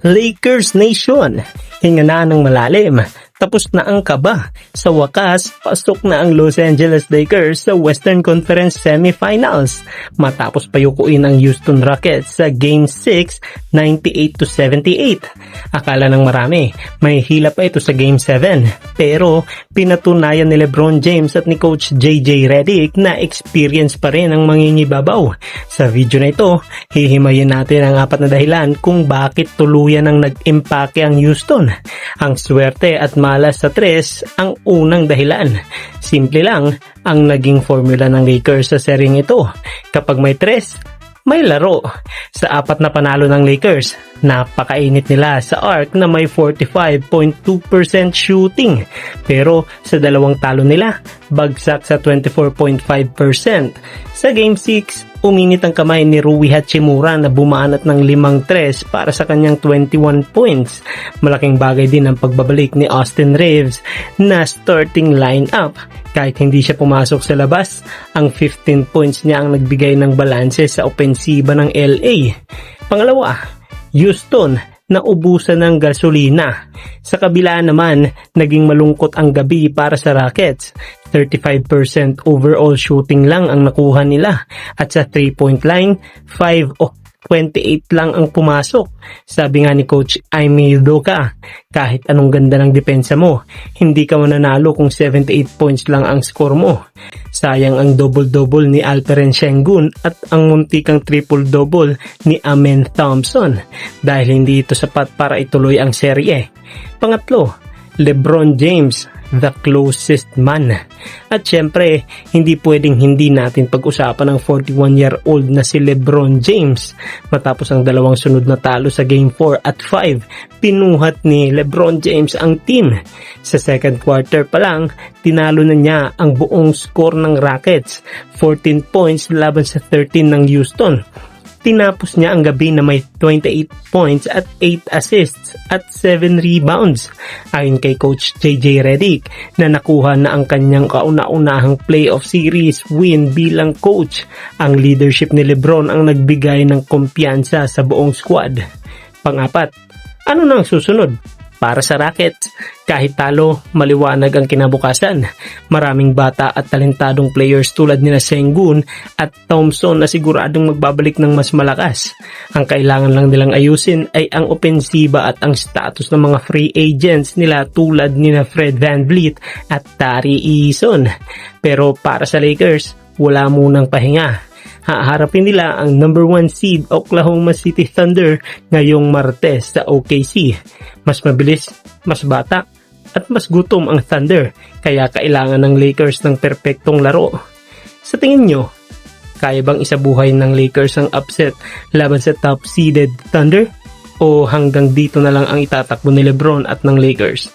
Lakers Nation, hinga na ng malalim. Tapos na ang kaba. Sa wakas, pasok na ang Los Angeles Lakers sa Western Conference Semifinals matapos payukuin ang Houston Rockets sa Game 6, 98-78. Akala ng marami, may hila pa ito sa Game 7. Pero pinatunayan ni LeBron James at ni Coach JJ Redick na experience pa rin ang mangingibabaw. Sa video na ito, hihimayin natin ang 4 na dahilan kung bakit tuluyan ang nag-impake ang Houston. Ang swerte at malas sa 3 ang unang dahilan. Simple lang ang naging formula ng Lakers sa seryeng ito. Kapag may 3, may laro. Sa 4 na panalo ng Lakers, napakainit nila sa arc na may 45.2% shooting. Pero sa 2 talo nila, bagsak sa 24.5%. Sa Game 6, uminit ang kamay ni Rui Hachimura na bumanat ng 5 para sa kanyang 21 points. Malaking bagay din ang pagbabalik ni Austin Reeves na starting lineup. Kahit hindi siya pumasok sa labas, ang 15 points niya ang nagbigay ng balanse sa opensiba ng LA. Pangalawa, Houston, naubusan ng gasolina. Sa kabila naman, naging malungkot ang gabi para sa Rockets. 35% overall shooting lang ang nakuha nila at sa 3-point line, 28 lang ang pumasok. Sabi nga ni Coach Ime Udoka, kahit anong ganda ng depensa mo, hindi ka mananalo kung 78 points lang ang score mo. Sayang ang double-double ni Alperen Sengun at ang muntikang triple-double ni Amen Thompson dahil hindi ito sapat para ituloy ang serye. Pangatlo, LeBron James, the closest man. At syempre, hindi pwedeng hindi natin pag-usapan ang 41-year-old na si LeBron James. Matapos ang 2 sunod na talo sa Game 4 at 5, pinuhat ni LeBron James ang team. Sa second quarter pa lang, tinalo na niya ang buong score ng Rockets, 14 points laban sa 13 ng Houston. Tinapos niya ang gabi na may 28 points at 8 assists at 7 rebounds. Ayon kay Coach JJ Redick na nakuha na ang kanyang kauna-unahang playoff series win bilang coach. Ang leadership ni LeBron ang nagbigay ng kumpiyansa sa buong squad. Pang-4, ano nang susunod? Para sa Rockets, kahit talo, maliwanag ang kinabukasan. Maraming bata at talentadong players tulad nila Sengun at Thompson na siguradong magbabalik ng mas malakas. Ang kailangan lang nilang ayusin ay ang opensiba at ang status ng mga free agents nila tulad nila Fred VanVleet at Tari Eason. Pero para sa Lakers, wala munang pahinga. Haharapin nila ang number 1 seed Oklahoma City Thunder ngayong Martes sa OKC. Mas mabilis, mas bata, at mas gutom ang Thunder, kaya kailangan ng Lakers ng perpektong laro. Sa tingin nyo, kaya bang isabuhay ng Lakers ang upset laban sa top seeded Thunder? O hanggang dito na lang ang itatakbo ni LeBron at ng Lakers?